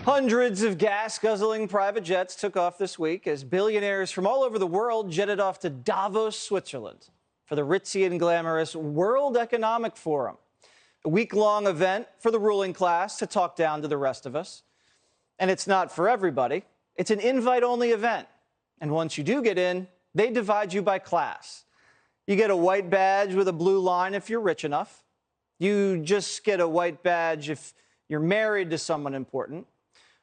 Hundreds of gas-guzzling private jets took off this week as billionaires from all over the world jetted off to Davos, Switzerland for the ritzy and glamorous World Economic Forum, a week-long event for the ruling class to talk down to the rest of us. And it's not for everybody. It's an invite-only event. And once you do get in, they divide you by class. You get a white badge with a blue line if you're rich enough. You just get a white badge if you're married to someone important.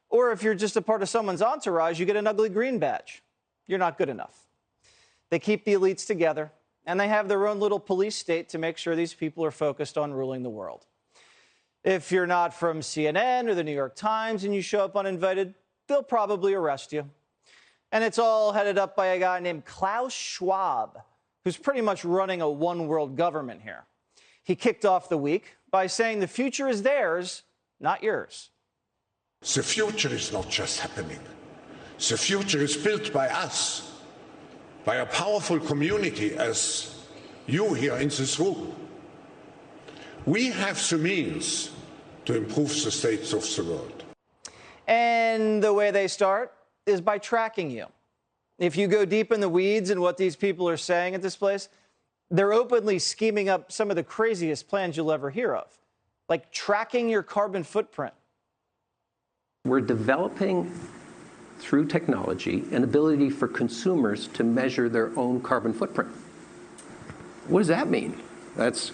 Or if you're just a part of someone's entourage, you get an ugly green badge. You're not good enough. They keep the elites together, and they have their own little police state to make sure these people are focused on ruling the world. If you're not from CNN or the New York Times and you show up uninvited, they'll probably arrest you. And it's all headed up by a guy named Klaus Schwab, who's pretty much running a one-world government here. He kicked off the week by saying the future is theirs, not yours. The future is not just happening. The future is built by us, by a powerful community as you here in this room. We have the means to improve the state of the world. And the way they start is by tracking you. If you go deep in the weeds in what these people are saying at this place, they're openly scheming up some of the craziest plans you'll ever hear of, like tracking your carbon footprint. We're developing, through technology, an ability for consumers to measure their own carbon footprint. What does that mean? That's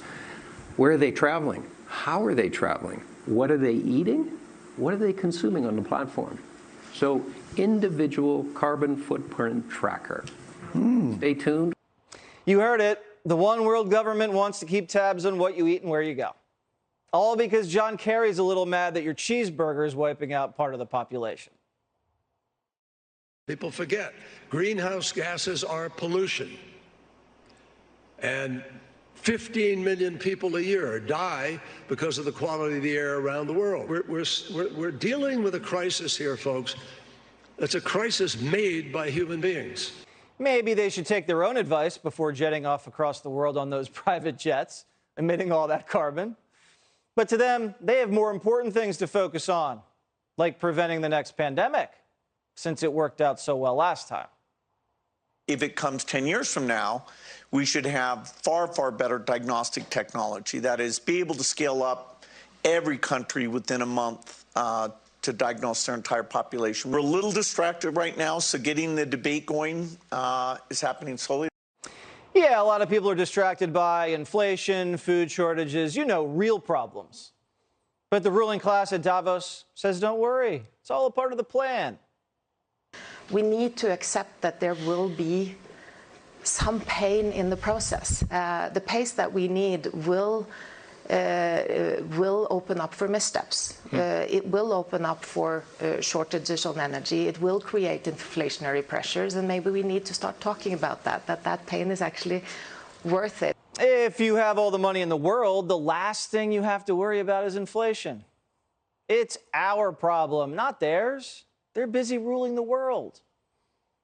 where are they traveling? How are they traveling? What are they eating? What are they consuming on the platform? So, individual carbon footprint tracker. Stay tuned. You heard it. The one world government wants to keep tabs on what you eat and where you go. All because John Kerry's a little mad that your cheeseburger is wiping out part of the population. People forget, greenhouse gases are pollution. And 15 million people a year die because of the quality of the air around the world. We're dealing with a crisis here, folks. It's a crisis made by human beings. Maybe they should take their own advice before jetting off across the world on those private jets, emitting all that carbon. But to them, they have more important things to focus on, like preventing the next pandemic, since it worked out so well last time. If it comes 10 years from now, we should have far, far better diagnostic technology. That is, be able to scale up every country within a month to diagnose their entire population. We're a little distracted right now, so getting the debate going is happening slowly. Yeah, a lot of people are distracted by inflation, food shortages, real problems. But the ruling class at Davos says, don't worry, it's all a part of the plan. We need to accept that there will be some pain in the process. The pace that we need will open up for missteps. It will open up for shortages on energy. It will create inflationary pressures, and maybe we need to start talking about that pain is actually worth it. If you have all the money in the world, the last thing you have to worry about is inflation. It's our problem, not theirs. They're busy ruling the world.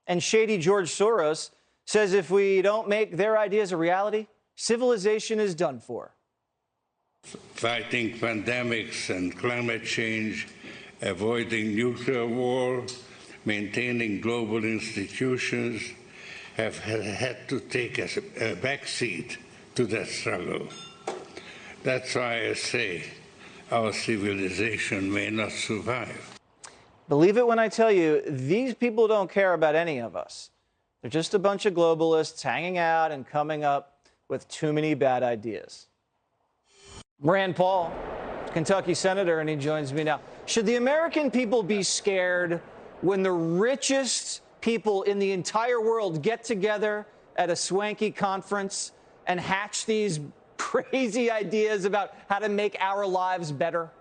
And shady George Soros says if we don't make their ideas a reality, civilization is done for. Fighting pandemics and climate change, avoiding nuclear war, maintaining global institutions have had to take a backseat to that struggle. That's why I say our civilization may not survive. Believe it when I tell you, these people don't care about any of us. They're just a bunch of globalists hanging out and coming up with too many bad ideas. Rand Paul, Kentucky senator, and he joins me now. Should the American people be scared when the richest people in the entire world get together at a swanky conference and hatch these crazy ideas about how to make our lives better?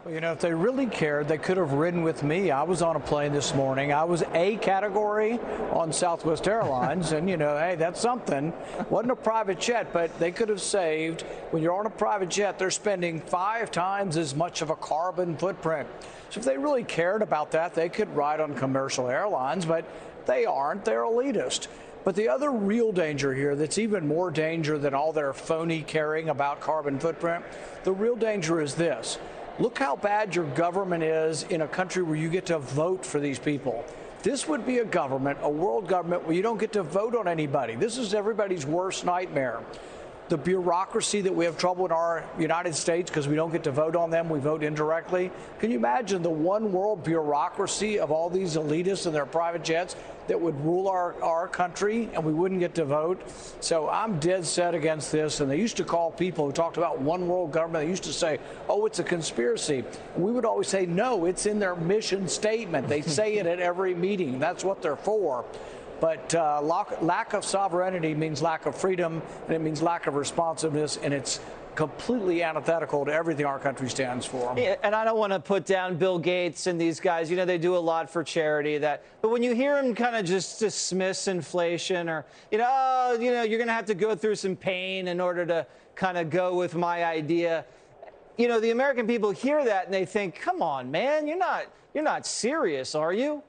Well, if they really cared, they could have ridden with me. I was on a plane this morning. I was A category on Southwest Airlines, and, hey, that's something. Wasn't a private jet, but they could have saved. When you're on a private jet, they're spending 5 times as much of a carbon footprint. So if they really cared about that, they could ride on commercial airlines, but they aren't. They're elitist. But the other real danger here that's even more danger than all their phony caring about carbon footprint, the real danger is this. Look how bad your government is in a country where you get to vote for these people. This would be a government, a world government, where you don't get to vote on anybody. This is everybody's worst nightmare. The bureaucracy that we have trouble in our United States because we don't get to vote on them, we vote indirectly. Can you imagine the one world bureaucracy of all these elitists and their private jets that would rule our country and we wouldn't get to vote? So I'm dead set against this. And they used to call people who talked about one world government, they used to say, oh, it's a conspiracy. And we would always say, no, it's in their mission statement. They say it at every meeting. That's what they're for. But lack of sovereignty means lack of freedom, and it means lack of responsiveness, and it's completely antithetical to everything our country stands for. Yeah, and I don't want to put down Bill Gates and these guys. You know, they do a lot for charity. But when you hear them kind of just dismiss inflation, or, you're going to have to go through some pain in order to kind of go with my idea. The American people hear that and they think, come on, man, you're not serious, are you?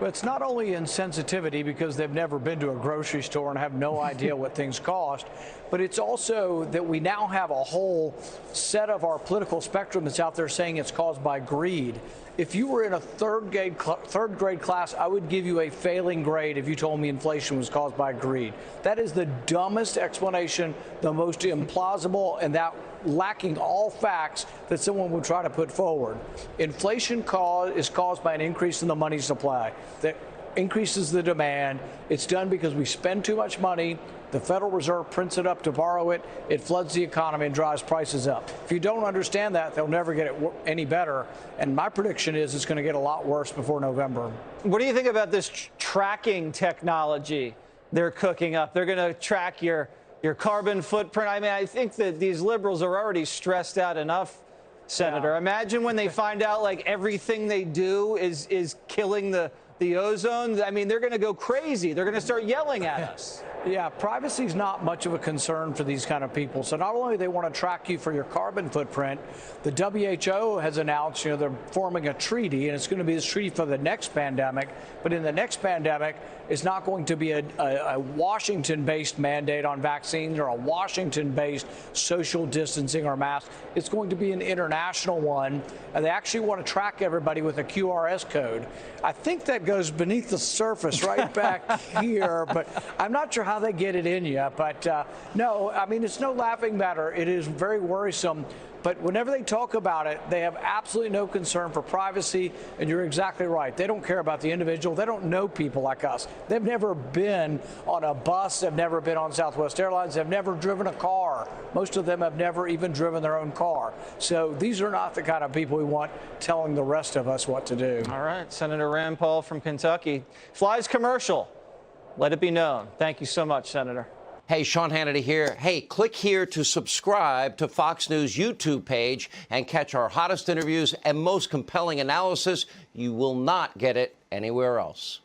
But it's not only insensitivity because they've never been to a grocery store and have no idea what things cost, but it's also that we now have a whole set of our political spectrum that's out there saying it's caused by greed. If you were in a third grade class, I would give you a failing grade if you told me inflation was caused by greed. That is the dumbest explanation, the most implausible, and that lacking all facts that someone would try to put forward. Inflation is caused by an increase in the money supply that increases the demand. It's done because we spend too much money. The Federal Reserve prints it up to borrow it. It floods the economy and drives prices up. If you don't understand that, they'll never get it any better. And my prediction is it's going to get a lot worse before November. What do you think about this tracking technology they're cooking up? They're going to track your carbon footprint. I mean, I think that these liberals are already stressed out enough, Senator. Yeah. Imagine when they find out, like, everything they do is killing the ozone. I mean, they're going to go crazy. They're going to start yelling at us. Yeah, privacy is not much of a concern for these kind of people. So not only do they want to track you for your carbon footprint, the WHO has announced, they're forming a treaty, and it's going to be this treaty for the next pandemic. But in the next pandemic, it's not going to be a Washington-based mandate on vaccines or a Washington-based social distancing or masks. It's going to be an international one, and they actually want to track everybody with a QRS code. I think that goes beneath the surface right back here, but I'm not sure how they get it in you. But no, I mean, it's no laughing matter. It is very worrisome. But whenever they talk about it, they have absolutely no concern for privacy. And you're exactly right. They don't care about the individual. They don't know people like us. They've never been on a bus. They've never been on Southwest Airlines. They've never driven a car. Most of them have never even driven their own car. So these are not the kind of people we want telling the rest of us what to do. All right. Senator Rand Paul from Kentucky flies commercial. Let it be known. Thank you so much, Senator. Hey, Sean Hannity here. Hey, click here to subscribe to Fox News YouTube page and catch our hottest interviews and most compelling analysis. You will not get it anywhere else.